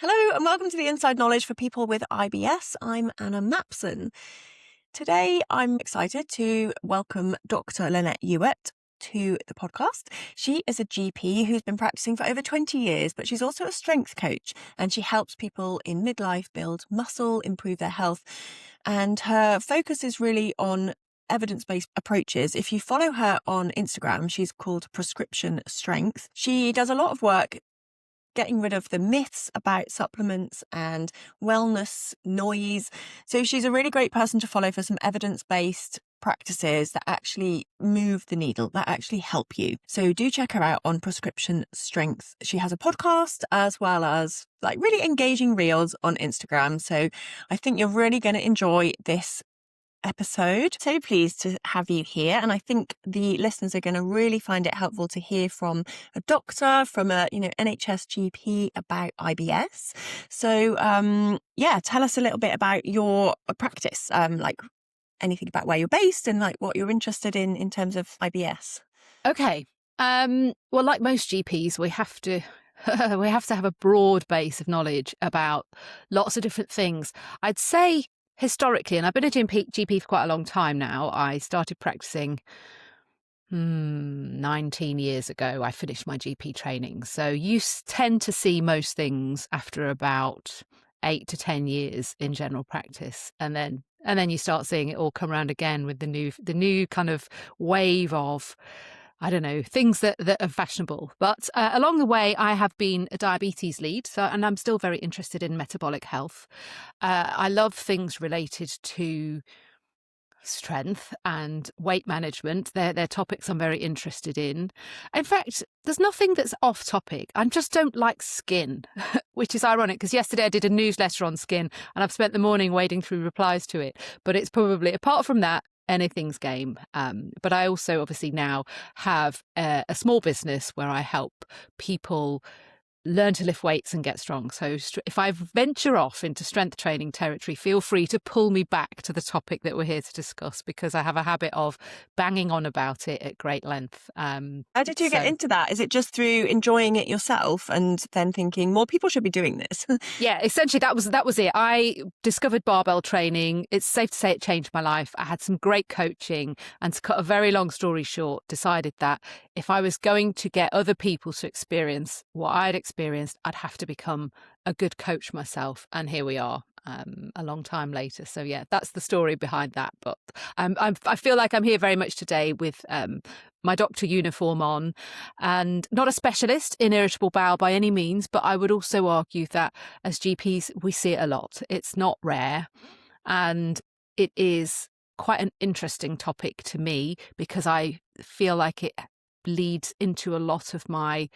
Hello and welcome to the Inside Knowledge for people with IBS. I'm Anna Mapson. Today I'm excited to welcome Dr. Lynette Ewart to the podcast. She is a GP who's been practicing for over 20 years, but she's also a strength coach and she helps people in midlife build muscle, improve their health. And her focus is really on evidence-based approaches. If you follow her on Instagram, she's called Prescription Strength. She does a lot of work getting rid of the myths about supplements and wellness noise. So she's a really great person to follow for some evidence-based practices that actually move the needle, that actually help you. So do check her out on Prescription Strength. She has a podcast as well as really engaging reels on Instagram. So I think you're really going to enjoy this episode. So pleased to have you here, and I think the listeners are going to really find it helpful to hear from a doctor, from a NHS GP about IBS. So tell us a little bit about your practice, anything about where you're based and what you're interested in terms of IBS. Okay. Well, like most GPs, we have to have a broad base of knowledge about lots of different things. I'd say historically, and I've been a GP for quite a long time now. I started practicing 19 years ago. I finished my GP training. So you tend to see most things after about 8 to 10 years in general practice. And then you start seeing it all come around again with the new kind of wave of, I don't know, things that are fashionable. But along the way, I have been a diabetes lead, and I'm still very interested in metabolic health. I love things related to strength and weight management. They're topics I'm very interested in. In fact, there's nothing that's off topic. I just don't like skin, which is ironic because yesterday I did a newsletter on skin and I've spent the morning wading through replies to it. But it's probably, apart from that, anything's game. But I also obviously now have a small business where I help people learn to lift weights and get strong. So if I venture off into strength training territory, feel free to pull me back to the topic that we're here to discuss, because I have a habit of banging on about it at great length. How did you get into that? Is it just through enjoying it yourself and then thinking more people should be doing this? Yeah, essentially that was it. I discovered barbell training. It's safe to say it changed my life. I had some great coaching, and to cut a very long story short, decided that if I was going to get other people to experience what I'd experienced, I'd have to become a good coach myself. And here we are, a long time later. So yeah, that's the story behind that. But I feel like I'm here very much today with my doctor uniform on, and not a specialist in irritable bowel by any means, but I would also argue that as GPs, we see it a lot. It's not rare, and it is quite an interesting topic to me because I feel like it leads into a lot of my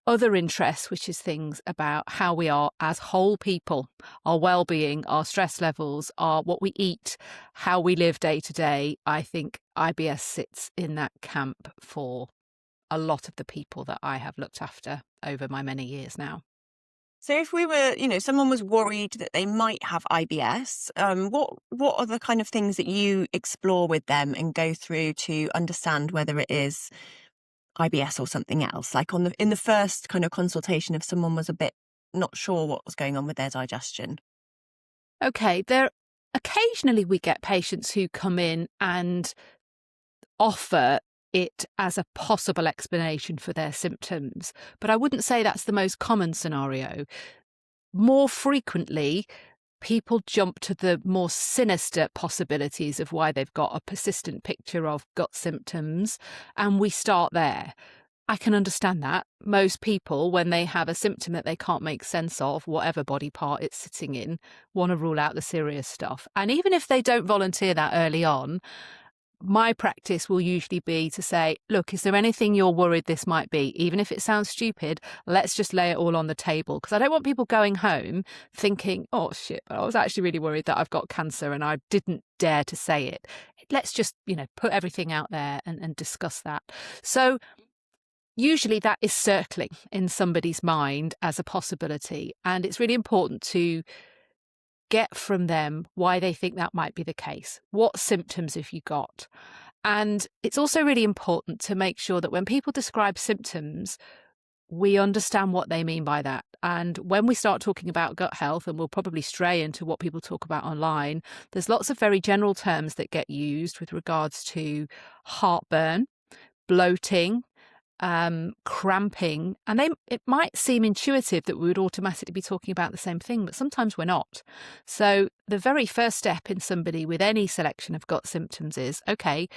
other interests, which is things about how we are as whole people, our well-being, our stress levels, our what we eat, how we live day to day. I think IBS sits in that camp for a lot of the people that I have looked after over my many years now. So if we were, someone was worried that they might have IBS, what are the kind of things that you explore with them and go through to understand whether it is IBS or something else? Like in the first kind of consultation, if someone was a bit not sure what was going on with their digestion. Okay, occasionally we get patients who come in and offer it as a possible explanation for their symptoms, but I wouldn't say that's the most common scenario. More frequently, people jump to the more sinister possibilities of why they've got a persistent picture of gut symptoms, and we start there. I can understand that. Most people, when they have a symptom that they can't make sense of, whatever body part it's sitting in, want to rule out the serious stuff. And even if they don't volunteer that early on, my practice will usually be to say, look, is there anything you're worried this might be? Even if it sounds stupid, let's just lay it all on the table. Because I don't want people going home thinking, oh shit, I was actually really worried that I've got cancer and I didn't dare to say it. Let's just, put everything out there and discuss that. So usually that is circling in somebody's mind as a possibility. And it's really important to get from them why they think that might be the case. What symptoms have you got? And it's also really important to make sure that when people describe symptoms, we understand what they mean by that. And when we start talking about gut health, and we'll probably stray into what people talk about online, there's lots of very general terms that get used with regards to heartburn, bloating, cramping, and it might seem intuitive that we would automatically be talking about the same thing, but sometimes we're not. So the very first step in somebody with any selection of gut symptoms is, okay,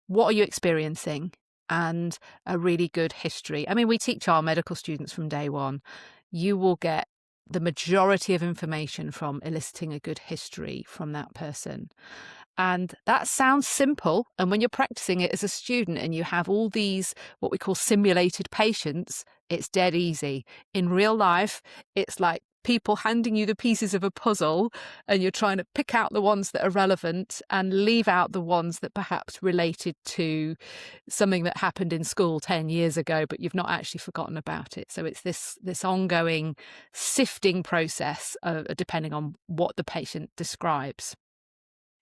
what are you experiencing? And a really good history. I mean, we teach our medical students from day one. You will get the majority of information from eliciting a good history from that person. And that sounds simple. And when you're practicing it as a student and you have all these, what we call simulated patients, it's dead easy. In real life, it's like people handing you the pieces of a puzzle and you're trying to pick out the ones that are relevant and leave out the ones that perhaps related to something that happened in school 10 years ago, but you've not actually forgotten about it. So it's this ongoing sifting process, depending on what the patient describes.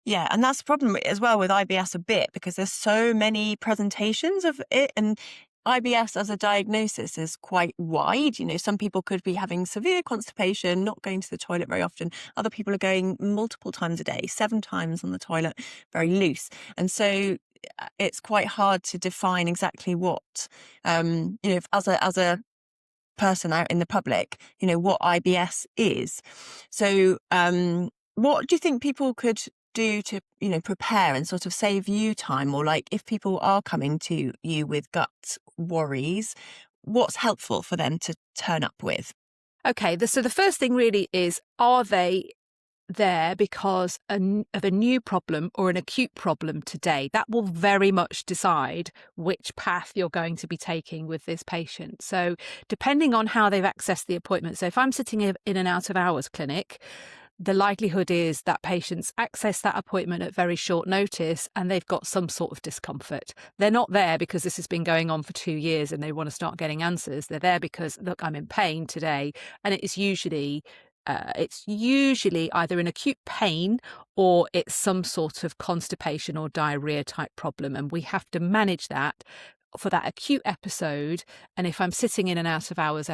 Yeah, and that's the problem as well with IBS a bit, because there's so many presentations of it, and IBS as a diagnosis is quite wide. You know, some people could be having severe constipation, not going to the toilet very often. Other people are going multiple times a day, 7 times on the toilet, very loose. And so it's quite hard to define exactly what, you know, as a person out in the public, you know, what IBS is. So what do you think people could do to, you know, prepare and sort of save you time? Or like if people are coming to you with gut worries, what's helpful for them to turn up with? Okay, so the first thing really is, are they there because of a new problem or an acute problem today? That will very much decide which path you're going to be taking with this patient. So depending on how they've accessed the appointment. So if I'm sitting in an out of hours clinic, the likelihood is that patients access that appointment at very short notice and they've got some sort of discomfort. They're not there because this has been going on for 2 years and they want to start getting answers. They're there because, look, I'm in pain today. And it's usually either an acute pain or it's some sort of constipation or diarrhea type problem. And we have to manage that for that acute episode. And if I'm sitting in an out of hours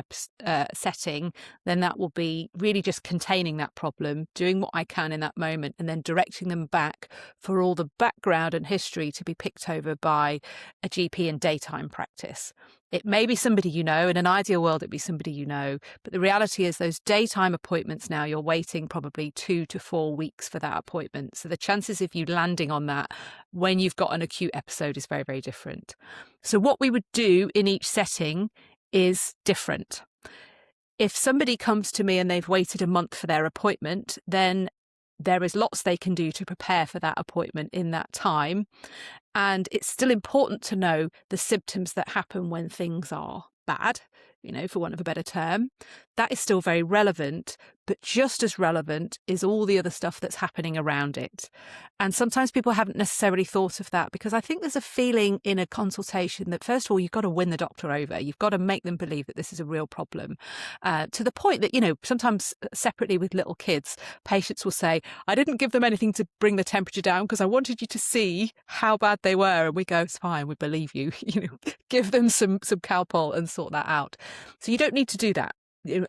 setting, then that will be really just containing that problem, doing what I can in that moment, and then directing them back for all the background and history to be picked over by a GP in daytime practice. It may be somebody you know. In an ideal world, it'd be somebody you know. But the reality is those daytime appointments now, you're waiting probably 2 to 4 weeks for that appointment. So the chances of you landing on that when you've got an acute episode is very, very different. So what we would do in each setting is different. If somebody comes to me and they've waited a month for their appointment, then there is lots they can do to prepare for that appointment in that time. And it's still important to know the symptoms that happen when things are bad, you know, for want of a better term. That is still very relevant, but just as relevant is all the other stuff that's happening around it. And sometimes people haven't necessarily thought of that, because I think there's a feeling in a consultation that, first of all, you've got to win the doctor over. You've got to make them believe that this is a real problem, to the point that, you know, sometimes separately with little kids, patients will say, I didn't give them anything to bring the temperature down because I wanted you to see how bad they were. And we go, it's fine, we believe you. You know, give them some Calpol and sort that out. So you don't need to do that.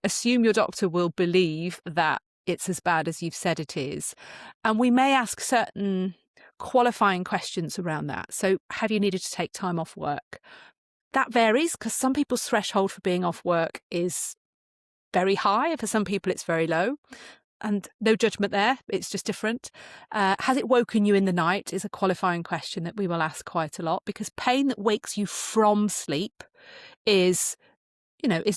Assume your doctor will believe that it's as bad as you've said it is. And we may ask certain qualifying questions around that. So have you needed to take time off work? That varies, because some people's threshold for being off work is very high. For some people, it's very low. And no judgment there. It's just different. Has it woken you in the night is a qualifying question that we will ask quite a lot, because pain that wakes you from sleep is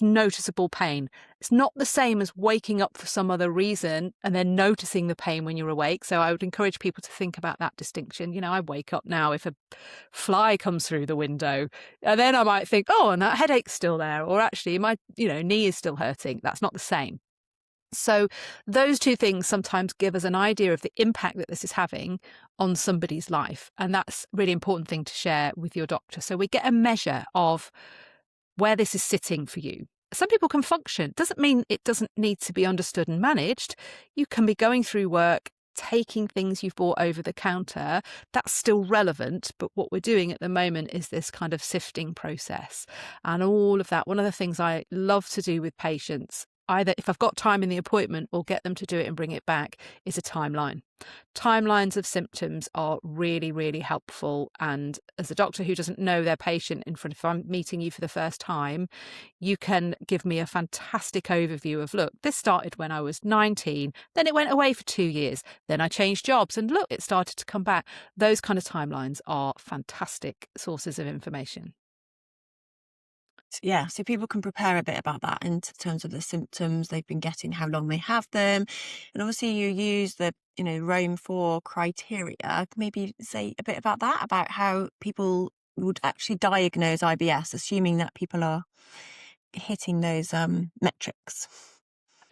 noticeable pain. It's not the same as waking up for some other reason and then noticing the pain when you're awake. So I would encourage people to think about that distinction. You know, I wake up now if a fly comes through the window, and then I might think, oh, and that headache's still there, or actually my, knee is still hurting. That's not the same. So those two things sometimes give us an idea of the impact that this is having on somebody's life. And that's a really important thing to share with your doctor. So we get a measure of where this is sitting for you. Some people can function. Doesn't mean it doesn't need to be understood and managed. You can be going through work taking things you've bought over the counter, that's still relevant. But what we're doing at the moment is this kind of sifting process and all of that. One of the things I love to do with patients, either if I've got time in the appointment or get them to do it and bring it back, is a timeline. Timelines of symptoms are really, really helpful. And as a doctor who doesn't know their patient in front, if I'm meeting you for the first time, you can give me a fantastic overview of, look, this started when I was 19, then it went away for 2 years, then I changed jobs, and look, it started to come back. Those kind of timelines are fantastic sources of information. Yeah, so people can prepare a bit about that in terms of the symptoms they've been getting, how long they have them. And obviously you use the, Rome 4 criteria. Maybe say a bit about that, about how people would actually diagnose IBS, assuming that people are hitting those metrics.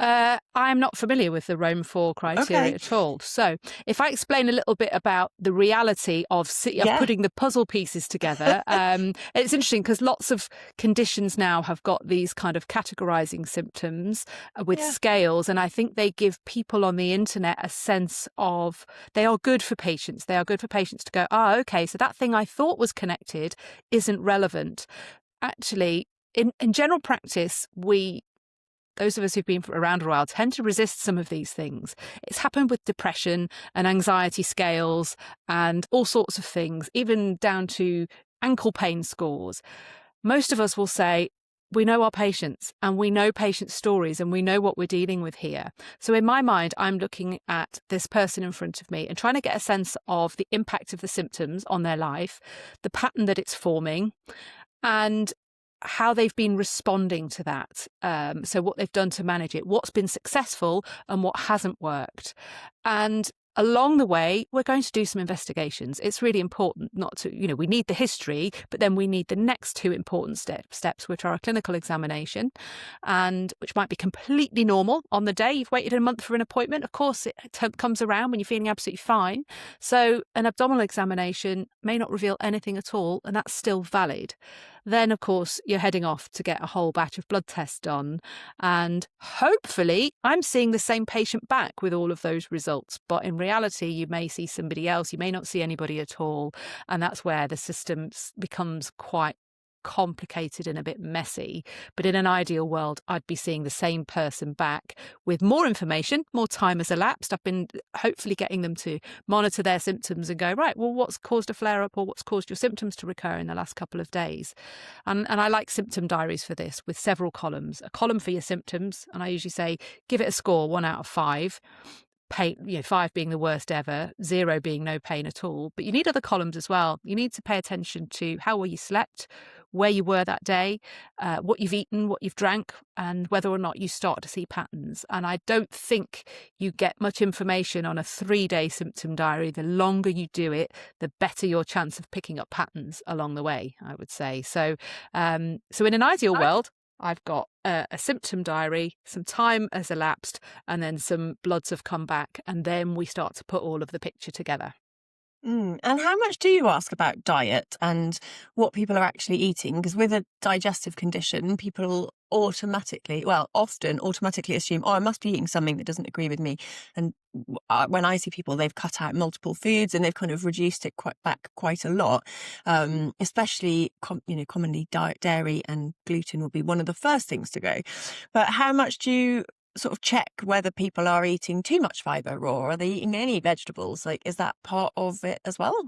I'm not familiar with the Rome 4 criteria Okay. at all. So if I explain a little bit about the reality of Yeah. putting the puzzle pieces together, it's interesting because lots of conditions now have got these kind of categorizing symptoms with Yeah. scales. And I think they give people on the internet a sense of they are good for patients. They are good for patients to go, okay, so that thing I thought was connected isn't relevant. Actually, in general practice, those of us who've been around a while tend to resist some of these things. It's happened with depression and anxiety scales and all sorts of things, even down to ankle pain scores. Most of us will say, we know our patients and we know patient stories and we know what we're dealing with here. So in my mind, I'm looking at this person in front of me and trying to get a sense of the impact of the symptoms on their life, the pattern that it's forming, and how they've been responding to that. So what they've done to manage it, what's been successful and what hasn't worked. And along the way, we're going to do some investigations. It's really important not to, we need the history, but then we need the next two important steps, which are a clinical examination, and which might be completely normal on the day. You've waited a month for an appointment. Of course, it comes around when you're feeling absolutely fine. So an abdominal examination may not reveal anything at all, and that's still valid. Then, of course, you're heading off to get a whole batch of blood tests done. And hopefully, I'm seeing the same patient back with all of those results. But in reality, you may see somebody else. You may not see anybody at all. And that's where the system becomes quite complicated and a bit messy. But in an ideal world, I'd be seeing the same person back with more information, more time has elapsed. I've been hopefully getting them to monitor their symptoms and go, right, well, what's caused a flare up or what's caused your symptoms to recur in the last couple of days? And I like symptom diaries for this with several columns. A column for your symptoms, and I usually say, give it a score 1 out of 5. Pain, 5 being the worst ever, 0 being no pain at all. But you need other columns as well. You need to pay attention to how well you slept, where you were that day, what you've eaten, what you've drank, and whether or not you start to see patterns. And I don't think you get much information on a 3-day symptom diary. The longer you do it, the better your chance of picking up patterns along the way, I would say. So in an ideal world, I've got a symptom diary, some time has elapsed, and then some bloods have come back, and then we start to put all of the picture together. And how much do you ask about diet and what people are actually eating? Because with a digestive condition, people often automatically assume, I must be eating something that doesn't agree with me. And when I see people, they've cut out multiple foods and they've kind of reduced it quite a lot. Especially, commonly dairy and gluten will be one of the first things to go. But how much do you sort of check whether people are eating too much fibre, or are they eating any vegetables? Like, is that part of it as well?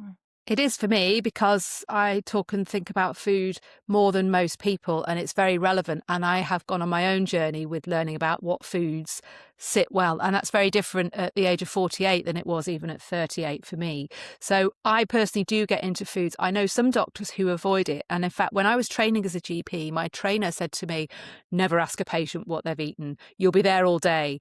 It is for me because I talk and think about food more than most people, and it's very relevant. And I have gone on my own journey with learning about what foods sit well. And that's very different at the age of 48 than it was even at 38 for me. So I personally do get into foods. I know some doctors who avoid it. And in fact, when I was training as a GP, my trainer said to me, never ask a patient what they've eaten. You'll be there all day.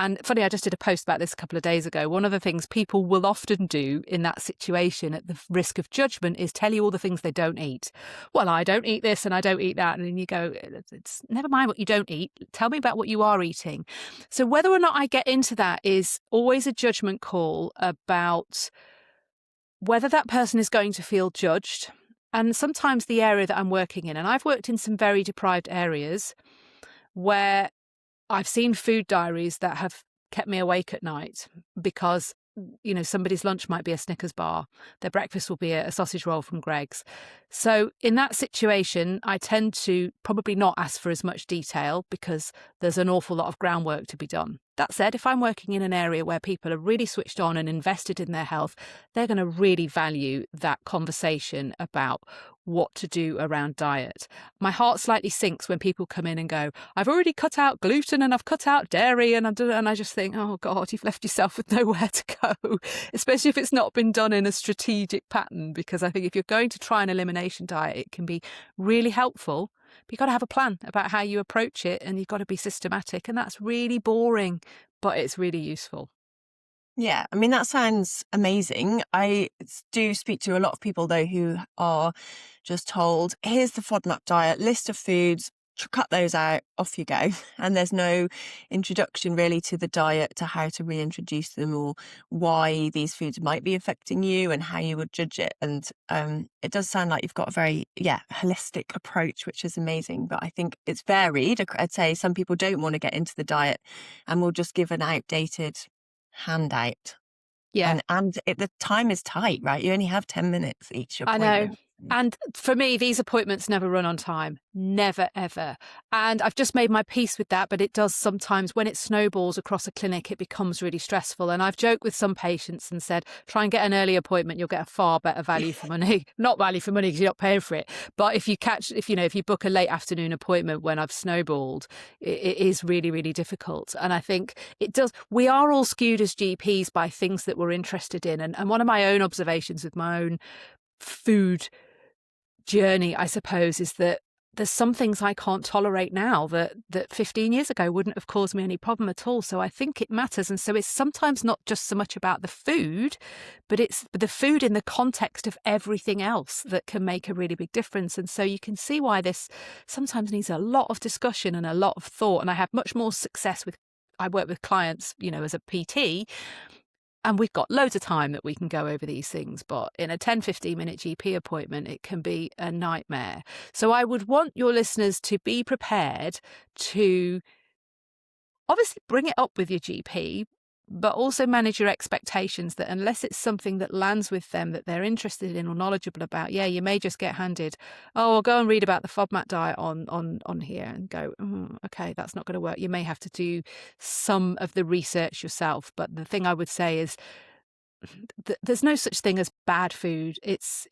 And funny, I just did a post about this a couple of days ago. One of the things people will often do in that situation at the risk of judgment is tell you all the things they don't eat. Well, I don't eat this and I don't eat that. And then you go, it's never mind what you don't eat. Tell me about what you are eating. So whether or not I get into that is always a judgment call about whether that person is going to feel judged. And sometimes the area that I'm working in, and I've worked in some very deprived areas where I've seen food diaries that have kept me awake at night, because somebody's lunch might be a Snickers bar, their breakfast will be a sausage roll from Greggs. So in that situation, I tend to probably not ask for as much detail, because there's an awful lot of groundwork to be done. That said, if I'm working in an area where people are really switched on and invested in their health, they're going to really value that conversation about what to do around diet. My heart slightly sinks when people come in and go, I've already cut out gluten and I've cut out dairy, and I just think, oh God, you've left yourself with nowhere to go, especially if it's not been done in a strategic pattern. Because I think if you're going to try an elimination diet, it can be really helpful. But you've got to have a plan about how you approach it, and you've got to be systematic. And that's really boring, but it's really useful. Yeah, I mean, that sounds amazing. I do speak to a lot of people, though, who are just told, here's the FODMAP diet, list of foods, cut those out, off you go. And there's no introduction really to the diet, to how to reintroduce them, or why these foods might be affecting you and how you would judge it. And it does sound like you've got a very, holistic approach, which is amazing. But I think it's varied. I'd say some people don't want to get into the diet and will just give an outdated handout. Yeah. And the time is tight, right? You only have 10 minutes each appointment. I know. And for me, these appointments never run on time. Never, ever. And I've just made my peace with that, but it does sometimes, when it snowballs across a clinic, it becomes really stressful. And I've joked with some patients and said, try and get an early appointment, you'll get a far better value for money. Not value for money because you're not paying for it. But if you book a late afternoon appointment when I've snowballed, it is really, really difficult. And I think it does. We are all skewed as GPs by things that we're interested in. And one of my own observations with my own food journey, I suppose, is that there's some things I can't tolerate now that 15 years ago wouldn't have caused me any problem at all. So I think it matters. And so it's sometimes not just so much about the food, but it's the food in the context of everything else that can make a really big difference. And so you can see why this sometimes needs a lot of discussion and a lot of thought. And I have much more success I work with clients, as a PT, and we've got loads of time that we can go over these things. But in a 10-15 minute GP appointment, it can be a nightmare. So I would want your listeners to be prepared to obviously bring it up with your GP, but also manage your expectations that unless it's something that lands with them that they're interested in or knowledgeable about, you may just get handed, I'll go and read about the FODMAP diet on here, and go, okay, that's not going to work. You may have to do some of the research yourself. But the thing I would say is there's no such thing as bad food. It's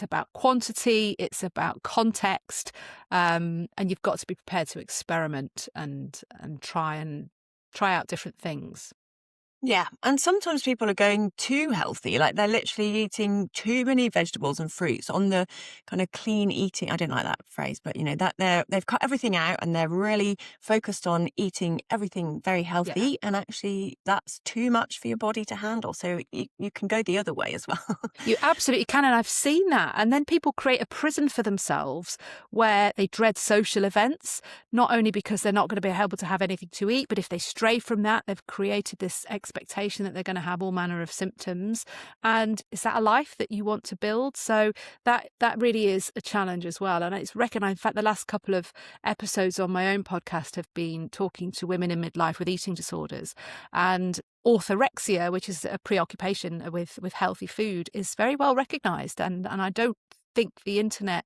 about quantity, it's about context, and you've got to be prepared to experiment and try out different things. Yeah. And sometimes people are going too healthy, like they're literally eating too many vegetables and fruits on the kind of clean eating. I don't like that phrase, but that they've cut everything out and they're really focused on eating everything very healthy. Yeah. And actually that's too much for your body to handle. So you can go the other way as well. You absolutely can. And I've seen that. And then people create a prison for themselves where they dread social events, not only because they're not going to be able to have anything to eat, but if they stray from that, they've created this expectation that they're going to have all manner of symptoms. And is that a life that you want to build? So that really is a challenge as well. And it's recognised. In fact, the last couple of episodes on my own podcast have been talking to women in midlife with eating disorders. And orthorexia, which is a preoccupation with healthy food, is very well recognised. And I don't think the internet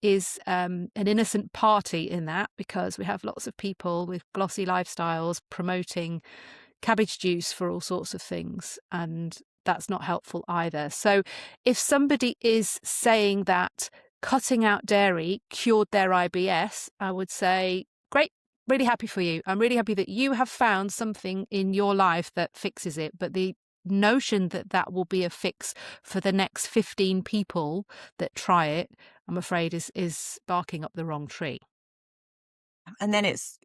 is an innocent party in that, because we have lots of people with glossy lifestyles promoting cabbage juice for all sorts of things, and that's not helpful either. So if somebody is saying that cutting out dairy cured their IBS, I would say, great, really happy for you. I'm really happy that you have found something in your life that fixes it. But the notion that will be a fix for the next 15 people that try it, I'm afraid is barking up the wrong tree. And then it's,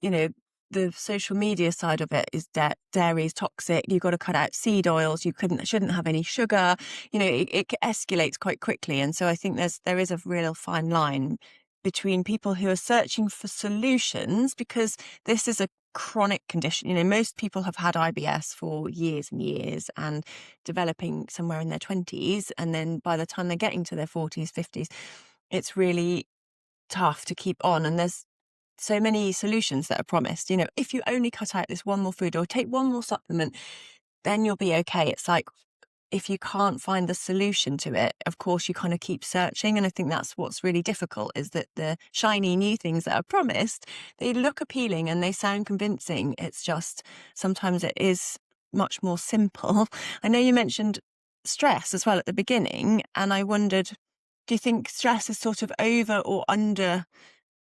the social media side of it is that dairy is toxic. You've got to cut out seed oils. You shouldn't have any sugar. It escalates quite quickly. And so I think there is a real fine line between people who are searching for solutions, because this is a chronic condition. Most people have had IBS for years and years and developing somewhere in their 20s. And then by the time they're getting to their 40s, 50s, it's really tough to keep on. And there's so many solutions that are promised. You know, if you only cut out this one more food or take one more supplement, then you'll be okay. It's like, if you can't find the solution to it, of course, you kind of keep searching. And I think that's what's really difficult, is that the shiny new things that are promised, they look appealing and they sound convincing. It's just sometimes it is much more simple. I know you mentioned stress as well at the beginning, and I wondered, do you think stress is sort of over or under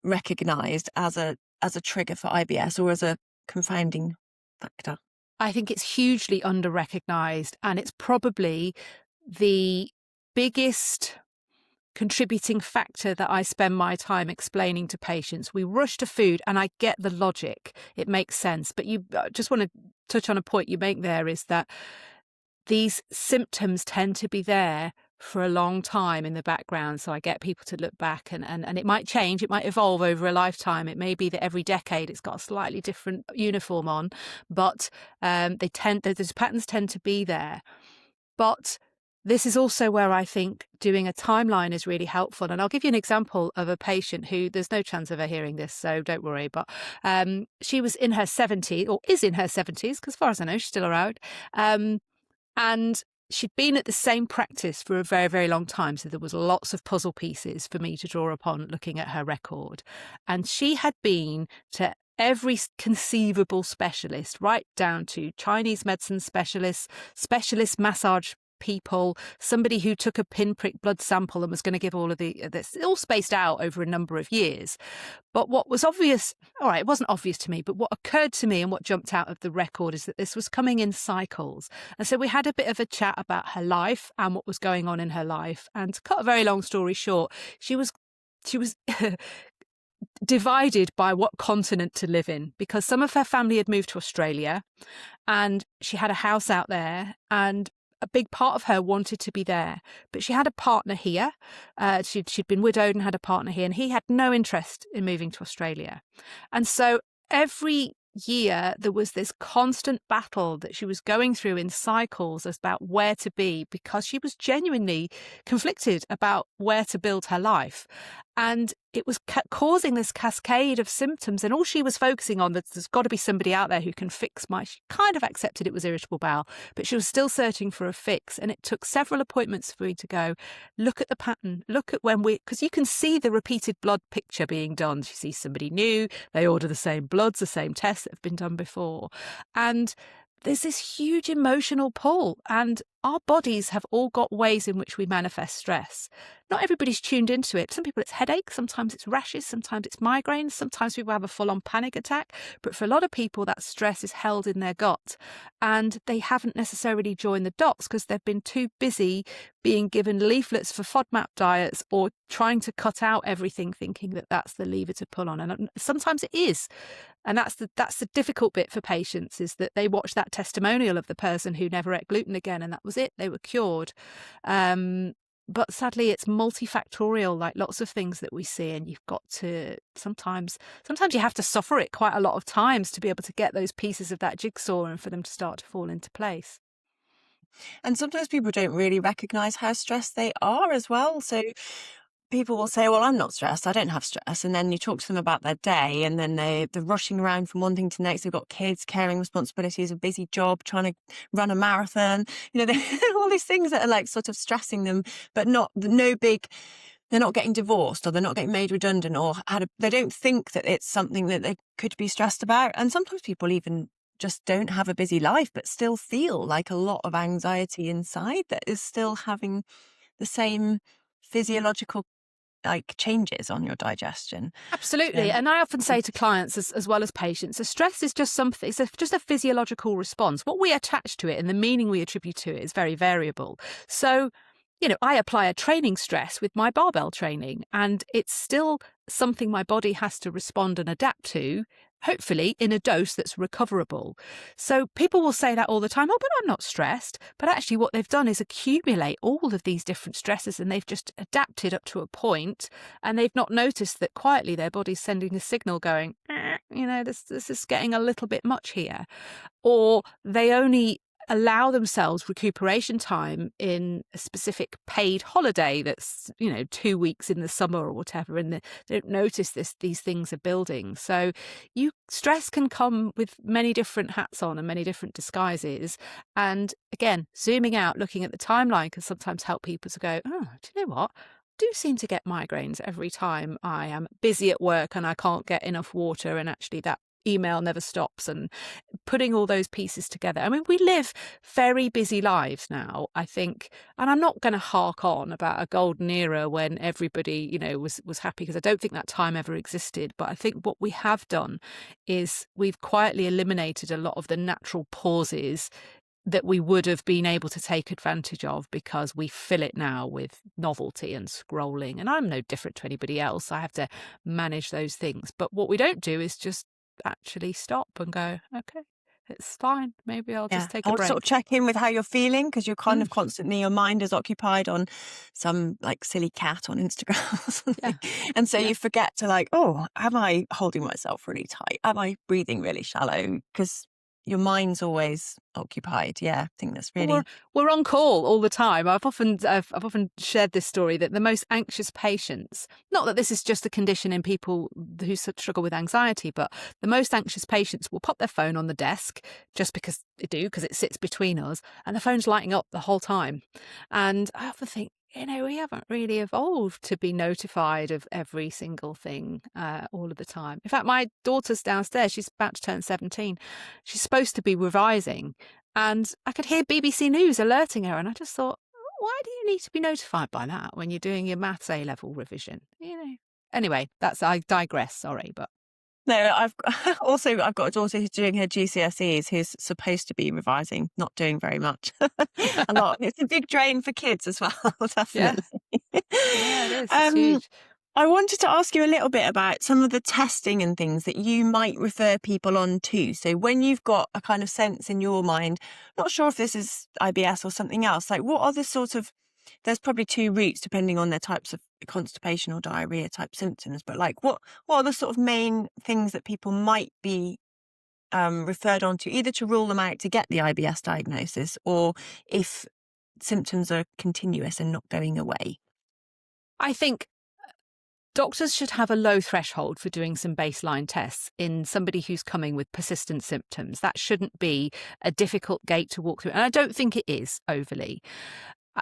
recognized as a trigger for IBS, or as a confounding factor? I think it's hugely under-recognised, and it's probably the biggest contributing factor that I spend my time explaining to patients. We rush to food, and I get the logic. It makes sense. But you just want to touch on a point you make there, is that these symptoms tend to be there for a long time in the background. So I get people to look back, and it might change, it might evolve over a lifetime. It may be that every decade it's got a slightly different uniform on, but those patterns tend to be there. But this is also where I think doing a timeline is really helpful. And I'll give you an example of a patient who, there's no chance of her hearing this, so don't worry, but she was in her 70s, or is in her 70s, because as far as I know, she's still around. And she'd been at the same practice for a very, very long time. So there was lots of puzzle pieces for me to draw upon looking at her record. And she had been to every conceivable specialist, right down to Chinese medicine specialists, specialist massage people, somebody who took a pinprick blood sample and was going to give all of this, all spaced out over a number of years. But what was obvious, all right, it wasn't obvious to me, but what occurred to me and what jumped out of the record is that this was coming in cycles. And so we had a bit of a chat about her life and what was going on in her life. And to cut a very long story short, she was divided by what continent to live in, because some of her family had moved to Australia and she had a house out there, and a big part of her wanted to be there, but she had a partner here. She'd been widowed and had a partner here, and he had no interest in moving to Australia. And so every year there was this constant battle that she was going through in cycles about where to be, because she was genuinely conflicted about where to build her life. And it was causing this cascade of symptoms, and all she was focusing on, there's got to be somebody out there who can fix she kind of accepted it was irritable bowel, but she was still searching for a fix. And it took several appointments for me to go, look at the pattern, look at because you can see the repeated blood picture being done. She sees somebody new, they order the same bloods, the same tests that have been done before. And there's this huge emotional pull, and our bodies have all got ways in which we manifest stress. Not everybody's tuned into it. Some people it's headache, sometimes it's rashes, sometimes it's migraines, sometimes people have a full-on panic attack. But for a lot of people, that stress is held in their gut, and they haven't necessarily joined the dots because they've been too busy being given leaflets for FODMAP diets or trying to cut out everything, thinking that that's the lever to pull on. And sometimes it is. And that's the difficult bit for patients, is that they watch that testimonial of the person who never ate gluten again, and that was it. They were cured. But sadly, it's multifactorial, like lots of things that we see, and you've got to sometimes you have to suffer it quite a lot of times to be able to get those pieces of that jigsaw and for them to start to fall into place. And sometimes people don't really recognise how stressed they are as well. So people will say, well, I'm not stressed, I don't have stress. And then you talk to them about their day, and then they're rushing around from one thing to the next. They've got kids, caring responsibilities, a busy job, trying to run a marathon. You know, all these things that are like sort of stressing them, but they're not getting divorced, or they're not getting made redundant, or they don't think that it's something that they could be stressed about. And sometimes people even just don't have a busy life, but still feel like a lot of anxiety inside that is still having the same physiological changes on your digestion. Absolutely. And I often say to clients as well as patients, the stress is just something, it's just a physiological response. What we attach to it and the meaning we attribute to it is very variable. So, I apply a training stress with my barbell training, and it's still something my body has to respond and adapt to, hopefully in a dose that's recoverable. So people will say that all the time, oh, but I'm not stressed. But actually what they've done is accumulate all of these different stresses, and they've just adapted up to a point, and they've not noticed that quietly their body's sending a signal going, this is getting a little bit much here. Or they only allow themselves recuperation time in a specific paid holiday that's, 2 weeks in the summer or whatever, and they don't notice these things are building. So stress can come with many different hats on and many different disguises. And again, zooming out, looking at the timeline can sometimes help people to go, oh, do you know what? I do seem to get migraines every time I am busy at work and I can't get enough water, and actually that email never stops, and putting all those pieces together. I mean, we live very busy lives now, I think, and I'm not going to hark on about a golden era when everybody, was happy, because I don't think that time ever existed. But I think what we have done is we've quietly eliminated a lot of the natural pauses that we would have been able to take advantage of, because we fill it now with novelty and scrolling. And I'm no different to anybody else. I have to manage those things. But what we don't do is just actually stop and go, okay, it's fine. Maybe I'll just take a break. Sort of check in with how you're feeling, because you're kind of constantly, your mind is occupied on some like silly cat on Instagram or something. Yeah. And so you forget to like, oh, am I holding myself really tight? Am I breathing really shallow? Because your mind's always occupied. Yeah, I think that's really... We're on call all the time. I've often shared this story that the most anxious patients, not that this is just a condition in people who struggle with anxiety, but the most anxious patients will pop their phone on the desk just because they do, because it sits between us, and the phone's lighting up the whole time. And I often think, we haven't really evolved to be notified of every single thing all of the time. In fact, my daughter's downstairs. She's about to turn 17. She's supposed to be revising, and I could hear BBC News alerting her. And I just thought, why do you need to be notified by that when you're doing your maths A-level revision? Anyway, I digress. Sorry, but. No, I've got a daughter who's doing her GCSEs, who's supposed to be revising, not doing very much. A lot. It's a big drain for kids as well, definitely. Yeah, it is. It's huge. I wanted to ask you a little bit about some of the testing and things that you might refer people on to. So when you've got a kind of sense in your mind, not sure if this is IBS or something else, like what are the sort of... There's probably two routes depending on their types of constipation or diarrhea type symptoms, but like what are the sort of main things that people might be referred on to, either to rule them out to get the IBS diagnosis, or if symptoms are continuous and not going away? I think doctors should have a low threshold for doing some baseline tests in somebody who's coming with persistent symptoms. That shouldn't be a difficult gate to walk through, and I don't think it is overly.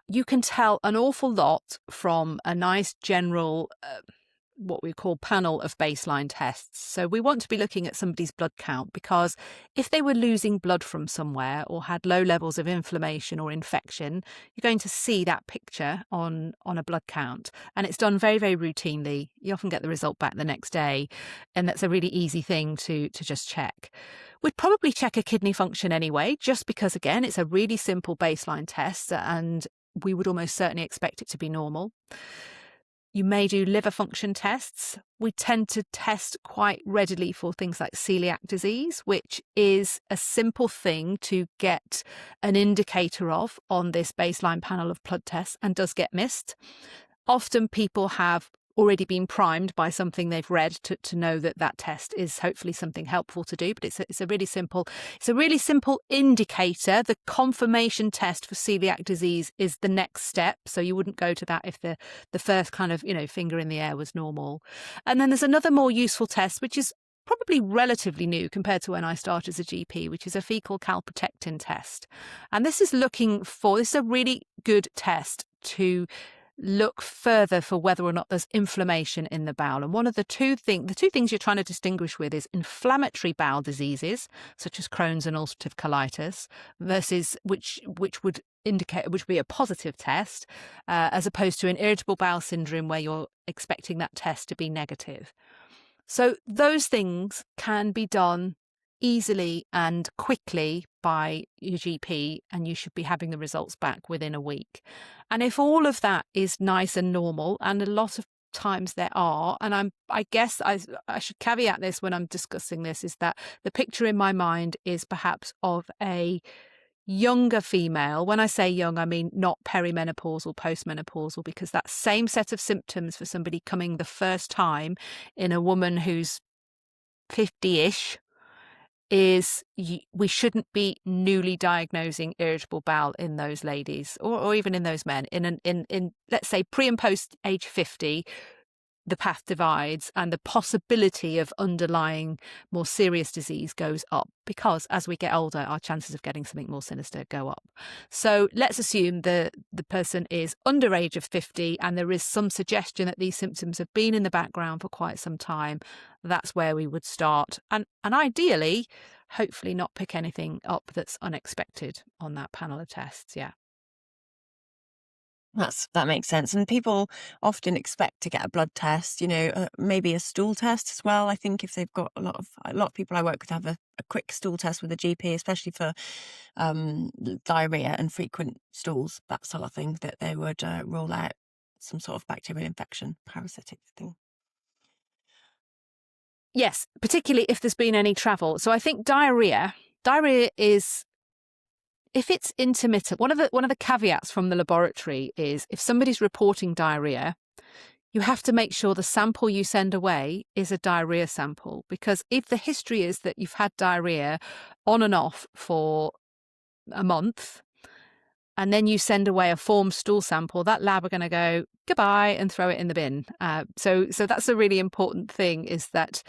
You can tell an awful lot from a nice general, what we call panel of baseline tests. So we want to be looking at somebody's blood count, because if they were losing blood from somewhere or had low levels of inflammation or infection, you're going to see that picture on a blood count. And it's done very, very routinely. You often get the result back the next day. And that's a really easy thing to just check. We'd probably check a kidney function anyway, just because, again, it's a really simple baseline test and we would almost certainly expect it to be normal. You may do liver function tests. We tend to test quite readily for things like celiac disease, which is a simple thing to get an indicator of on this baseline panel of blood tests and does get missed. Often people have already been primed by something they've read to know that test is hopefully something helpful to do, but it's a really simple indicator. The confirmation test for celiac disease is the next step, so you wouldn't go to that if the first kind of finger in the air was normal. And then there's another more useful test, which is probably relatively new compared to when I started as a GP, which is a fecal calprotectin test. And this is a really good test to look further for whether or not there's inflammation in the bowel. And one of the two things you're trying to distinguish with is inflammatory bowel diseases, such as Crohn's and ulcerative colitis, versus which would be a positive test, as opposed to an irritable bowel syndrome where you're expecting that test to be negative. So those things can be done easily and quickly by your GP, and you should be having the results back within a week. And if all of that is nice and normal, and a lot of times there are, and I guess I should caveat this when I'm discussing this, is that the picture in my mind is perhaps of a younger female. When I say young, I mean not perimenopausal, postmenopausal, because that same set of symptoms for somebody coming the first time in a woman who's 50-ish is we shouldn't be newly diagnosing irritable bowel in those ladies or even in those men. In let's say pre and post age 50, the path divides and the possibility of underlying more serious disease goes up, because as we get older, our chances of getting something more sinister go up. So let's assume the person is under age of 50 and there is some suggestion that these symptoms have been in the background for quite some time. That's where we would start. And ideally, hopefully not pick anything up that's unexpected on that panel of tests. Yeah. That makes sense. And people often expect to get a blood test, maybe a stool test as well. I think if they've got a lot of people I work with have a quick stool test with a GP, especially for diarrhea and frequent stools, that sort of thing, that they would rule out some sort of bacterial infection, parasitic thing. Yes, particularly if there's been any travel. So I think diarrhea is, if it's intermittent, one of the caveats from the laboratory is if somebody's reporting diarrhea, you have to make sure the sample you send away is a diarrhea sample, because if the history is that you've had diarrhea on and off for a month, and then you send away a formed stool sample, that lab are going to go goodbye and throw it in the bin. So that's a really important thing, is that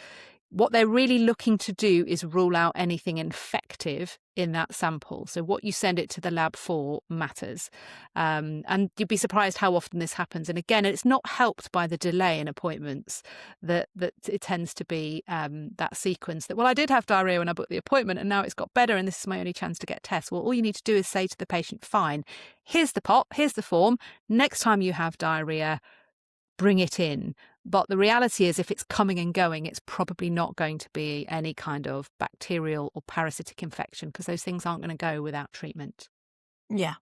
what they're really looking to do is rule out anything infective in that sample. So what you send it to the lab for matters. And you'd be surprised how often this happens. And again, it's not helped by the delay in appointments, that it tends to be that sequence that, well, I did have diarrhea when I booked the appointment and now it's got better and this is my only chance to get tests. Well, all you need to do is say to the patient, fine, here's the pot, here's the form. Next time you have diarrhea, bring it in. But the reality is, if it's coming and going, it's probably not going to be any kind of bacterial or parasitic infection, because those things aren't going to go without treatment. Yeah.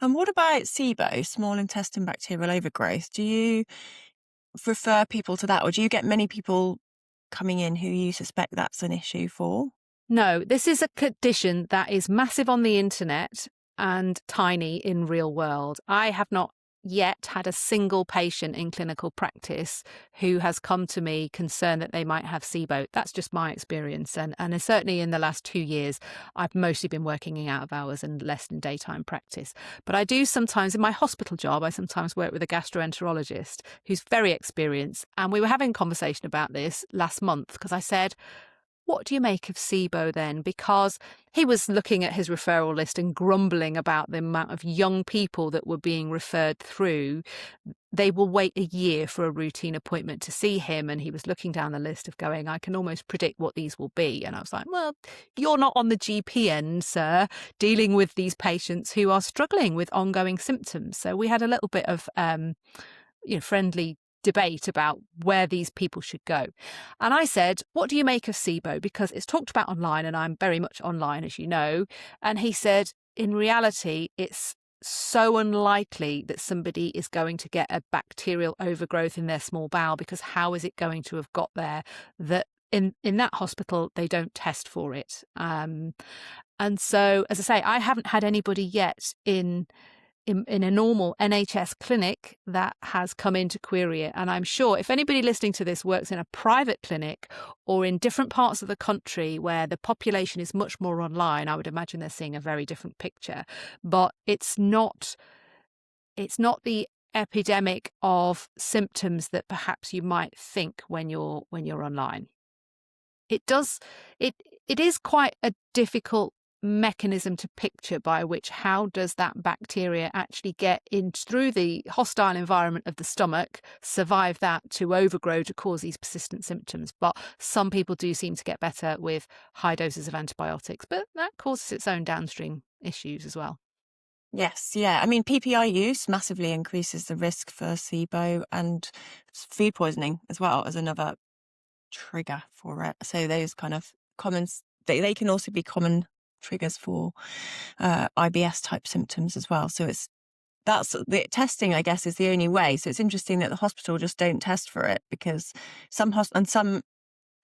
And what about SIBO, small intestine bacterial overgrowth? Do you refer people to that, or do you get many people coming in who you suspect that's an issue for? No, this is a condition that is massive on the internet and tiny in real world. I have not yet had a single patient in clinical practice who has come to me concerned that they might have SIBO. That's just my experience. And certainly in the last 2 years, I've mostly been working in out of hours and less in daytime practice. But I do sometimes, in my hospital job, I sometimes work with a gastroenterologist who's very experienced. And we were having a conversation about this last month, because I said, what do you make of SIBO then? Because he was looking at his referral list and grumbling about the amount of young people that were being referred through. They will wait a year for a routine appointment to see him. And he was looking down the list of going, I can almost predict what these will be. And I was like, well, you're not on the GP end, sir, dealing with these patients who are struggling with ongoing symptoms. So we had a little bit of friendly debate about where these people should go. And I said, what do you make of SIBO? Because it's talked about online and I'm very much online, as you know. And he said, in reality, it's so unlikely that somebody is going to get a bacterial overgrowth in their small bowel, because how is it going to have got there, that in that hospital they don't test for it. And so, as I say, I haven't had anybody yet in a normal NHS clinic that has come in to query it. And I'm sure if anybody listening to this works in a private clinic or in different parts of the country where the population is much more online, I would imagine they're seeing a very different picture. But it's not the epidemic of symptoms that perhaps you might think when you're online. It is quite a difficult mechanism to picture, by which how does that bacteria actually get in through the hostile environment of the stomach, survive that to overgrow to cause these persistent symptoms. But some people do seem to get better with high doses of antibiotics, but that causes its own downstream issues as well. Yes, yeah. I mean, PPI use massively increases the risk for SIBO, and food poisoning as well as another trigger for it. So those kind of common, they can also be common triggers for IBS type symptoms as well. So that's the testing, I guess, is the only way. So it's interesting that the hospital just don't test for it, because some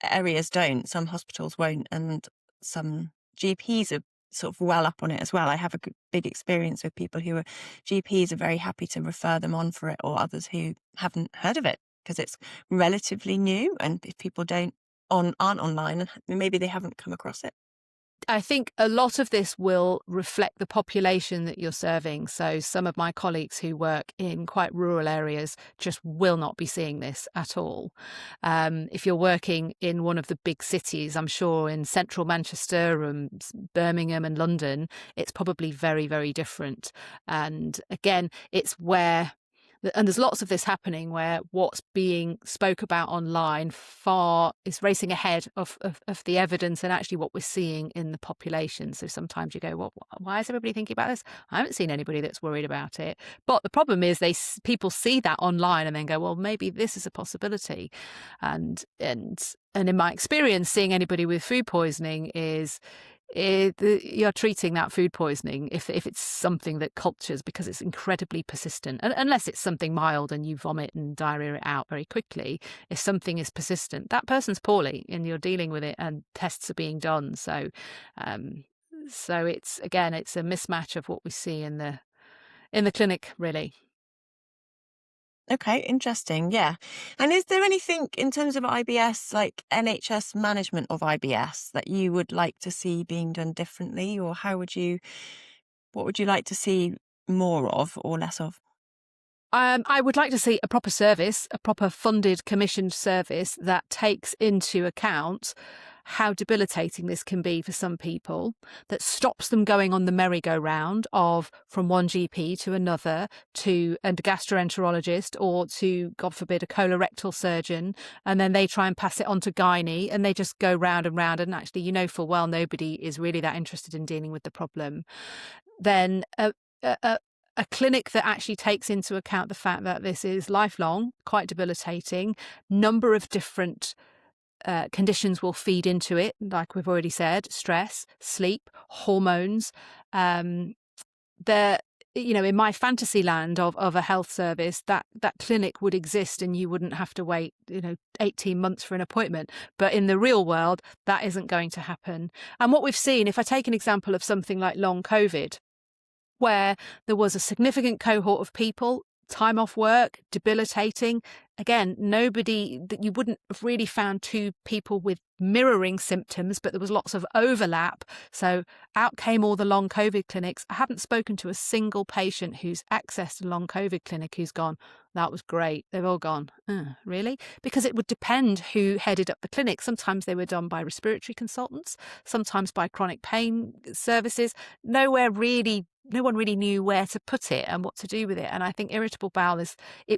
areas don't, some hospitals won't, and some GPs are sort of well up on it as well. I have a big experience with people who are GPs are very happy to refer them on for it, or others who haven't heard of it because it's relatively new, and if people don't aren't online and maybe they haven't come across it? I think a lot of this will reflect the population that you're serving. So some of my colleagues who work in quite rural areas just will not be seeing this at all. If you're working in one of the big cities, I'm sure in central Manchester and Birmingham and London, it's probably very, very different. And again, it's where and there's lots of this happening where what's being spoke about online far is racing ahead of the evidence and actually what we're seeing in the population. So sometimes you go, well, why is everybody thinking about this? I haven't seen anybody that's worried about it. But the problem is people see that online and then go, well, maybe this is a possibility. And in my experience, seeing anybody with food poisoning is you're treating that food poisoning if it's something that cultures, because it's incredibly persistent. And unless it's something mild and you vomit and diarrhea it out very quickly, if something is persistent, that person's poorly and you're dealing with it and tests are being done. So it's a mismatch of what we see in the clinic, really. Okay, interesting. Yeah. And is there anything in terms of IBS, like NHS management of IBS, that you would like to see being done differently, or what would you like to see more of or less of? I would like to see a proper service, a proper funded, commissioned service that takes into account how debilitating this can be for some people, that stops them going on the merry-go-round of from one GP to another to a gastroenterologist or to, God forbid, a colorectal surgeon, and then they try and pass it on to gynae and they just go round and round, and actually, full well nobody is really that interested in dealing with the problem. Then a clinic that actually takes into account the fact that this is lifelong, quite debilitating, number of different conditions will feed into it, like we've already said: stress, sleep, hormones. In my fantasy land of a health service, that clinic would exist and you wouldn't have to wait 18 months for an appointment. But in the real world, that isn't going to happen. And what we've seen, if I take an example of something like long COVID, where there was a significant cohort of people, time off work, debilitating. Again, you wouldn't have really found two people with mirroring symptoms, but there was lots of overlap. So out came all the long COVID clinics. I haven't spoken to a single patient who's accessed a long COVID clinic who's gone, that was great. They've all gone, really? Because it would depend who headed up the clinic. Sometimes they were done by respiratory consultants, sometimes by chronic pain services. No one really knew where to put it and what to do with it. And I think irritable bowel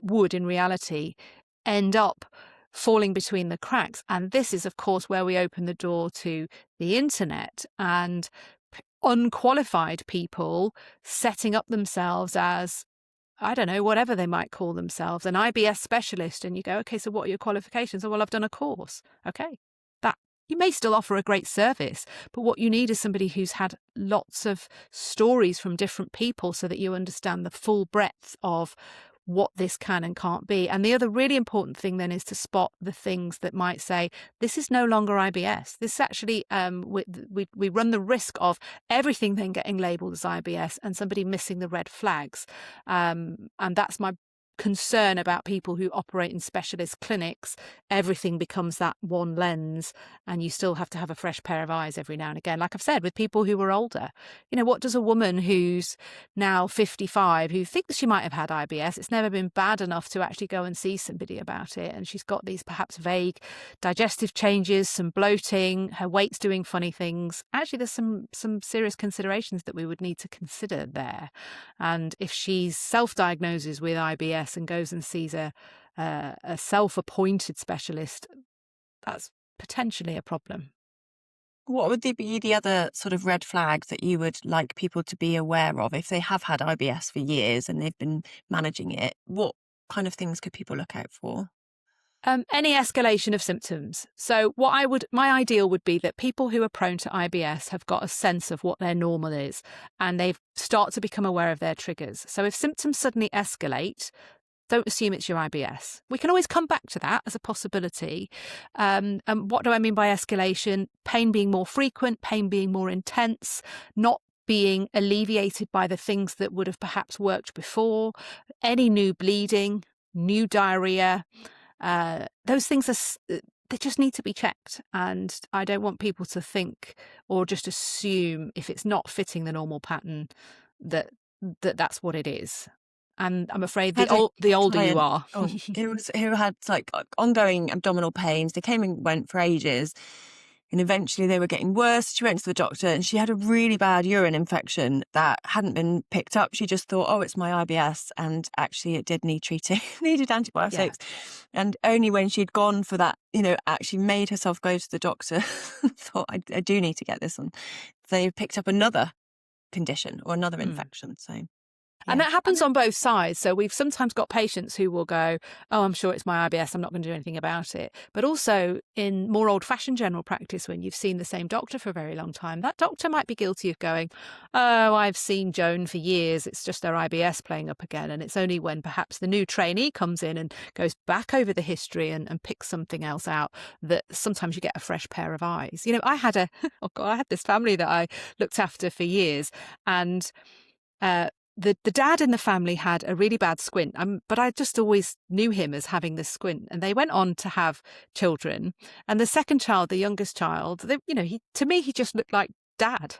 would in reality end up falling between the cracks. And this is, of course, where we open the door to the internet and unqualified people setting up themselves as, I don't know, whatever they might call themselves, an IBS specialist. And you go, okay, so what are your qualifications? Oh, well, I've done a course. Okay. You may still offer a great service, but what you need is somebody who's had lots of stories from different people so that you understand the full breadth of what this can and can't be. And the other really important thing then is to spot the things that might say, this is no longer IBS. This actually, we run the risk of everything then getting labelled as IBS and somebody missing the red flags. And that's my concern about people who operate in specialist clinics. Everything becomes that one lens and you still have to have a fresh pair of eyes every now and again. Like I've said, with people who are older, what does a woman who's now 55 who thinks she might have had IBS, it's never been bad enough to actually go and see somebody about it, and she's got these perhaps vague digestive changes, some bloating, her weight's doing funny things. Actually, there's some serious considerations that we would need to consider there. And if she self-diagnoses with IBS and goes and sees a self-appointed specialist, that's potentially a problem. What would be the other sort of red flags that you would like people to be aware of if they have had IBS for years and they've been managing it? What kind of things could people look out for? Any escalation of symptoms. So my ideal would be that people who are prone to IBS have got a sense of what their normal is and they start to become aware of their triggers. So if symptoms suddenly escalate, don't assume it's your IBS. We can always come back to that as a possibility. And what do I mean by escalation? Pain being more frequent, pain being more intense, not being alleviated by the things that would have perhaps worked before, any new bleeding, new diarrhea. Those things they just need to be checked. And I don't want people to think or just assume if it's not fitting the normal pattern that's what it is. And I'm afraid the older you are. Who had like ongoing abdominal pains. They came and went for ages. And eventually they were getting worse. She went to the doctor and she had a really bad urine infection that hadn't been picked up. She just thought, oh, it's my IBS. And actually it did need treating, needed antibiotics. Yeah. And only when she'd gone for that, actually made herself go to the doctor, thought, I do need to get this on. They picked up another condition or another infection. So. Yeah. And that happens on both sides. So we've sometimes got patients who will go, oh, I'm sure it's my IBS, I'm not going to do anything about it. But also in more old-fashioned general practice, when you've seen the same doctor for a very long time, that doctor might be guilty of going, oh, I've seen Joan for years, it's just their IBS playing up again. And it's only when perhaps the new trainee comes in and goes back over the history and picks something else out that sometimes you get a fresh pair of eyes. I had I had this family that I looked after for years, and the dad in the family had a really bad squint, but I just always knew him as having this squint. And they went on to have children. And the second child, the youngest child, to me, he just looked like Dad.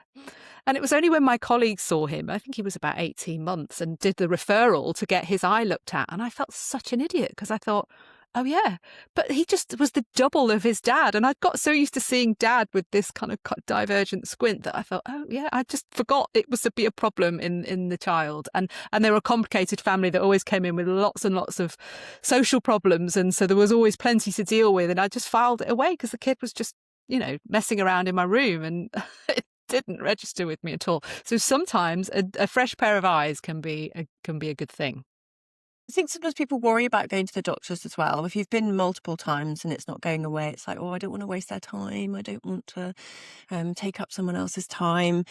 And it was only when my colleague saw him, I think he was about 18 months, and did the referral to get his eye looked at. And I felt such an idiot because I thought, oh, yeah, but he just was the double of his dad. And I got so used to seeing Dad with this kind of divergent squint that I thought, oh, yeah, I just forgot it was to be a problem in the child. And they were a complicated family that always came in with lots and lots of social problems. And so there was always plenty to deal with. And I just filed it away because the kid was just, messing around in my room, and it didn't register with me at all. So sometimes a fresh pair of eyes can be a good thing. I think sometimes people worry about going to the doctors as well. If you've been multiple times and it's not going away, it's like, oh, I don't want to waste their time. I don't want to take up someone else's time.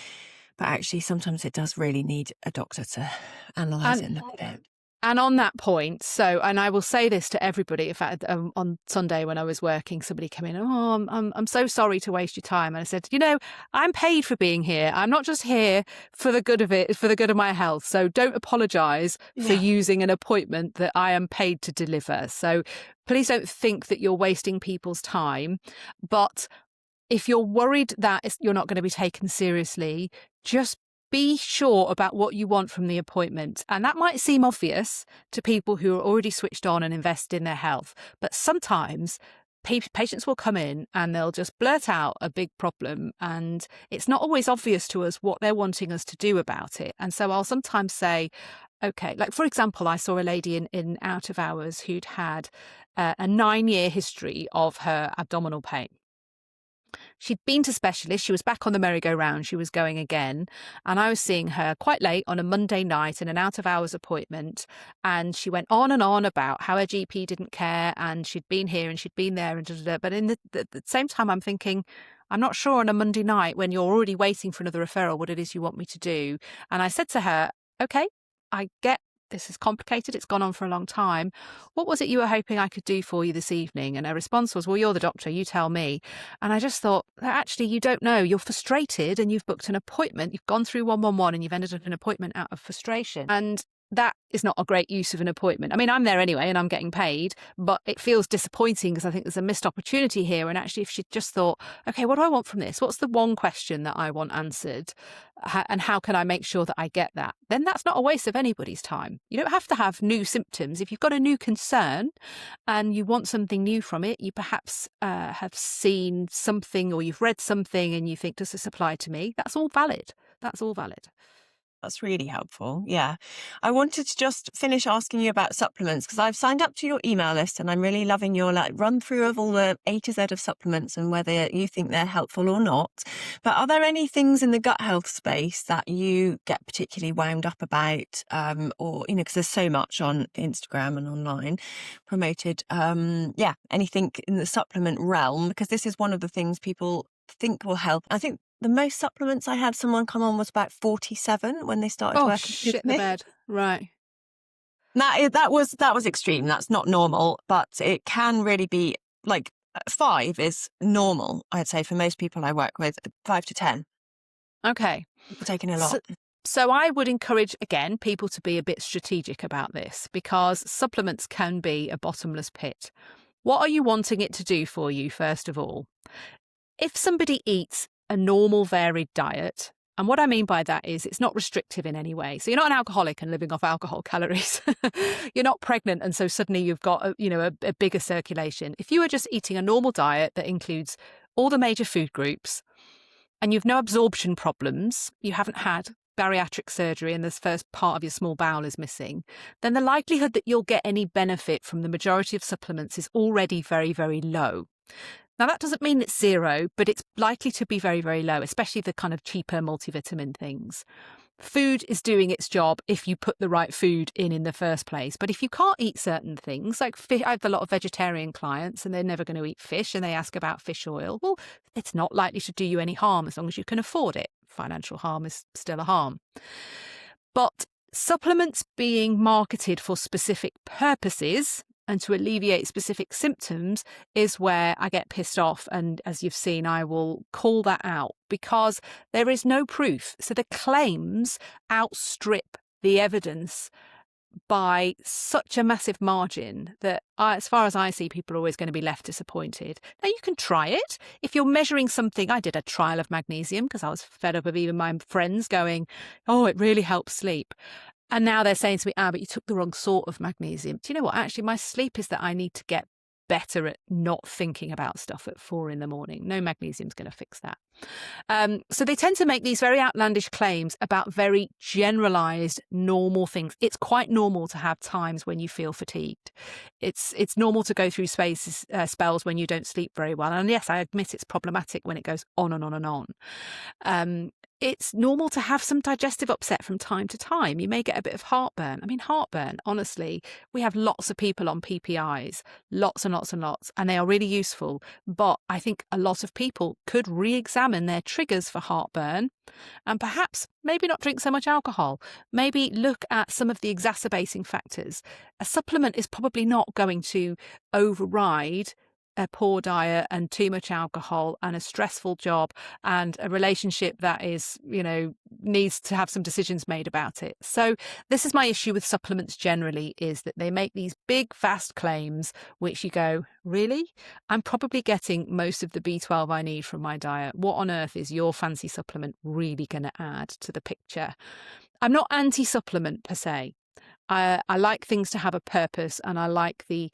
But actually, sometimes it does really need a doctor to analyse it and look at it. And on that point, and I will say this to everybody. In fact, on Sunday when I was working, somebody came in, oh, I'm so sorry to waste your time. And I said, I'm paid for being here. I'm not just here for the good of it, for the good of my health. So don't apologise for using an appointment that I am paid to deliver. So please don't think that you're wasting people's time. But if you're worried that you're not going to be taken seriously, just be sure about what you want from the appointment. And that might seem obvious to people who are already switched on and invested in their health. But sometimes patients will come in and they'll just blurt out a big problem. And it's not always obvious to us what they're wanting us to do about it. And so I'll sometimes say, okay, like for example, I saw a lady in out of hours who'd had a 9-year history of her abdominal pain. She'd been to specialists. She was back on the merry-go-round. She was going again. And I was seeing her quite late on a Monday night in an out-of-hours appointment. And she went on and on about how her GP didn't care and she'd been here and she'd been there. But in the same time, I'm thinking, I'm not sure on a Monday night when you're already waiting for another referral what it is you want me to do. And I said to her, okay, I get this is complicated. It's gone on for a long time. What was it you were hoping I could do for you this evening? And her response was, well, you're the doctor, you tell me. And I just thought, actually, you don't know. You're frustrated and you've booked an appointment. You've gone through 111 and you've ended up in an appointment out of frustration. And that is not a great use of an appointment. I mean, I'm there anyway and I'm getting paid, but it feels disappointing because I think there's a missed opportunity here. And actually, if she just thought, okay, what do I want from this? What's the one question that I want answered? And how can I make sure that I get that? Then that's not a waste of anybody's time. You don't have to have new symptoms. If you've got a new concern and you want something new from it, you perhaps have seen something or you've read something and you think, does this apply to me? That's all valid. That's all valid. That's really helpful. Yeah. I wanted to just finish asking you about supplements because I've signed up to your email list and I'm really loving your run through of all the A to Z of supplements and whether you think they're helpful or not. But are there any things in the gut health space that you get particularly wound up about or, because there's so much on Instagram and online promoted. Anything in the supplement realm, because this is one of the things people think will help. I think the most supplements I had someone come on was about 47 when they started working. Oh, shit the bed. Right. That was extreme. That's not normal, but it can really be like 5 is normal, I'd say, for most people I work with, 5 to 10. Okay. People taking a lot. So I would encourage, again, people to be a bit strategic about this because supplements can be a bottomless pit. What are you wanting it to do for you, first of all? If somebody eats a normal varied diet, and what I mean by that is it's not restrictive in any way. So you're not an alcoholic and living off alcohol calories. You're not pregnant and so suddenly you've got a bigger circulation. If you are just eating a normal diet that includes all the major food groups and you've no absorption problems, you haven't had bariatric surgery and this first part of your small bowel is missing, then the likelihood that you'll get any benefit from the majority of supplements is already very, very low. Now, that doesn't mean it's zero, but it's likely to be very, very low, especially the kind of cheaper multivitamin things. Food is doing its job if you put the right food in the first place. But if you can't eat certain things, like fish, I have a lot of vegetarian clients and they're never going to eat fish and they ask about fish oil. Well, it's not likely to do you any harm as long as you can afford it. Financial harm is still a harm. But supplements being marketed for specific purposes and to alleviate specific symptoms is where I get pissed off. And as you've seen, I will call that out because there is no proof. So the claims outstrip the evidence by such a massive margin that as far as I see, people are always going to be left disappointed. Now, you can try it. If you're measuring something, I did a trial of magnesium because I was fed up of even my friends going, oh, it really helps sleep. And now they're saying to me, but you took the wrong sort of magnesium. Do you know what? Actually, my sleep is that I need to get better at not thinking about stuff at 4 a.m. No magnesium's going to fix that. So they tend to make these very outlandish claims about very generalized, normal things. It's quite normal to have times when you feel fatigued. It's normal to go through spells when you don't sleep very well. And yes, I admit it's problematic when it goes on and on and on. It's normal to have some digestive upset from time to time. You may get a bit of heartburn. I mean, heartburn, honestly, we have lots of people on PPIs, lots and lots and lots, and they are really useful. But I think a lot of people could re-examine their triggers for heartburn and perhaps maybe not drink so much alcohol. Maybe look at some of the exacerbating factors. A supplement is probably not going to override a poor diet and too much alcohol and a stressful job and a relationship that is, needs to have some decisions made about it. So this is my issue with supplements generally, is that they make these big, vast claims, which you go, really? I'm probably getting most of the B12 I need from my diet. What on earth is your fancy supplement really going to add to the picture? I'm not anti-supplement per se. I like things to have a purpose, and I like the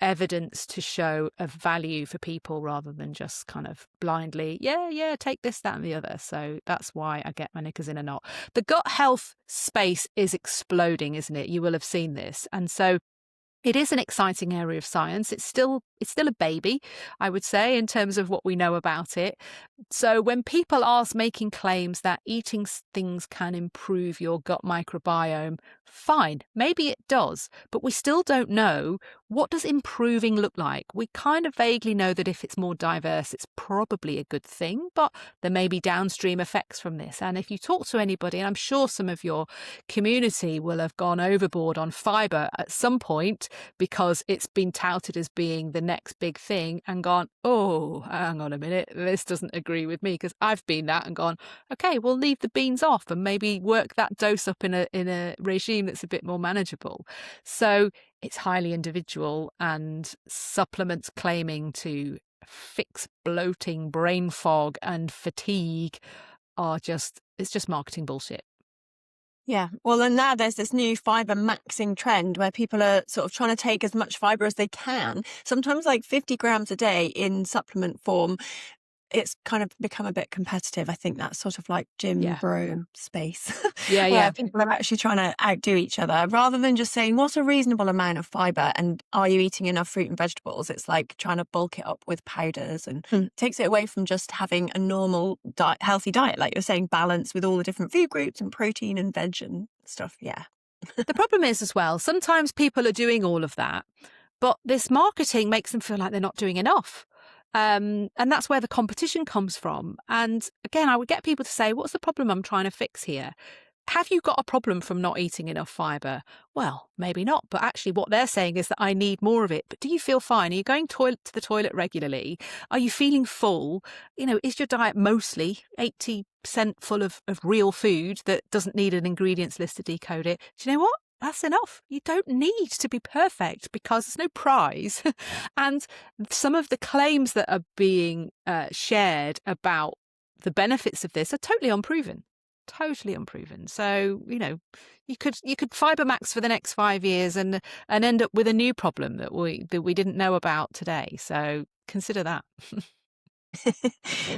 evidence to show a value for people rather than just kind of blindly, take this, that and the other. So that's why I get my knickers in a knot. The gut health space is exploding, isn't it? You will have seen this. And so it is an exciting area of science. It's still a baby, I would say, in terms of what we know about it. So when people are making claims that eating things can improve your gut microbiome, fine, maybe it does, but we still don't know, what does improving look like? We kind of vaguely know that if it's more diverse, it's probably a good thing, but there may be downstream effects from this. And if you talk to anybody, and I'm sure some of your community will have gone overboard on fibre at some point because it's been touted as being the next big thing, and gone, oh, hang on a minute, this doesn't agree with me, because I've been that and gone, okay, we'll leave the beans off and maybe work that dose up in a regime that's a bit more manageable. So it's highly individual, and supplements claiming to fix bloating, brain fog and fatigue it's just marketing bullshit. Yeah. Well, and now there's this new fibre maxing trend where people are sort of trying to take as much fibre as they can, sometimes like 50 grams a day in supplement form. It's kind of become a bit competitive. I think that's sort of like gym bro space. Where people are actually trying to outdo each other rather than just saying, what's a reasonable amount of fibre and are you eating enough fruit and vegetables? It's like trying to bulk it up with powders and takes it away from just having a normal healthy diet, like you're saying, balance with all the different food groups and protein and veg and stuff. Yeah. The problem is as well, sometimes people are doing all of that, but this marketing makes them feel like they're not doing enough. And that's where the competition comes from. And again, I would get people to say, what's the problem I'm trying to fix here? Have you got a problem from not eating enough fibre? Well, maybe not. But actually what they're saying is that I need more of it. But do you feel fine? Are you going to the toilet regularly? Are you feeling full? Is your diet mostly 80% full of real food that doesn't need an ingredients list to decode it? Do you know what? that's enough. You don't need to be perfect because there's no prize. And some of the claims that are being shared about the benefits of this are totally unproven. Totally unproven. So, you could fibre max for the next 5 years and end up with a new problem that we didn't know about today. So consider that.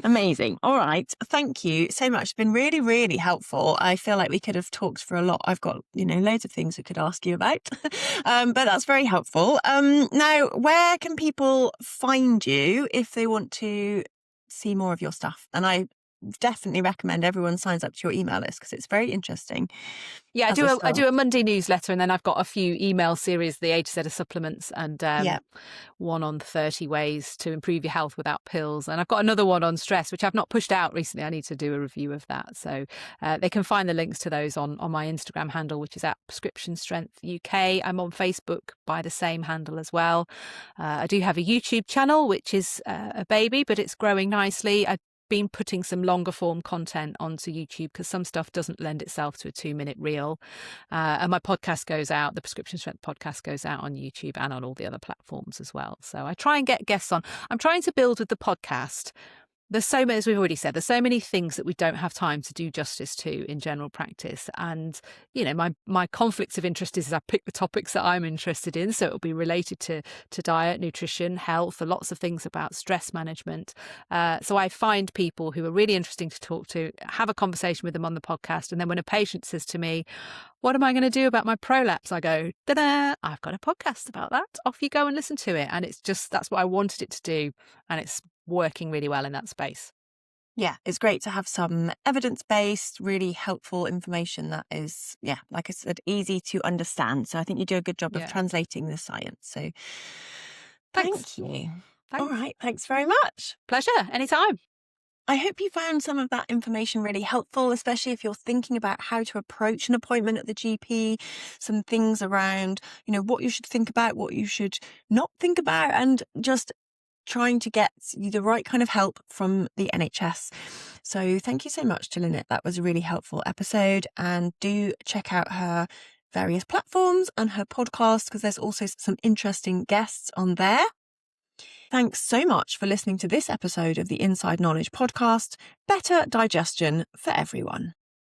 Amazing. All right. Thank you so much. It's been really, really helpful. I feel like we could have talked for a lot. I've got, loads of things we could ask you about, but that's very helpful. Now, where can people find you if they want to see more of your stuff? And I definitely recommend everyone signs up to your email list because it's very interesting. Yeah, I do a Monday newsletter, and then I've got a few email series, the A to Z of supplements, and one on 30 ways to improve your health without pills. And I've got another one on stress, which I've not pushed out recently. I need to do a review of that. So they can find the links to those on my Instagram handle, which is at Prescription Strength UK. I'm on Facebook by the same handle as well. I do have a YouTube channel, which is a baby, but it's growing nicely. I've been putting some longer form content onto YouTube because some stuff doesn't lend itself to a 2-minute reel. And my podcast goes out, the Prescription Strength podcast goes out on YouTube and on all the other platforms as well. So I try and get guests on. I'm trying to build with the podcast. There's so many, as we've already said, there's so many things that we don't have time to do justice to in general practice. And, my conflicts of interest is I pick the topics that I'm interested in. So it'll be related to diet, nutrition, health, lots of things about stress management. So I find people who are really interesting to talk to, have a conversation with them on the podcast. And then when a patient says to me, what am I going to do about my prolapse? I go, da-da, I've got a podcast about that. Off you go and listen to it. And it's just, that's what I wanted it to do. And it's working really well in that space. Yeah, it's great to have some evidence-based, really helpful information that is, like I said, easy to understand. So I think you do a good job of translating the science. So thank you. Thanks. All right, thanks very much. Pleasure, anytime. I hope you found some of that information really helpful, especially if you're thinking about how to approach an appointment at the GP, some things around, what you should think about, what you should not think about, and just trying to get the right kind of help from the NHS. So thank you so much to Lynette. That was a really helpful episode. And do check out her various platforms and her podcast because there's also some interesting guests on there. Thanks so much for listening to this episode of the Inside Knowledge podcast. Better digestion for everyone.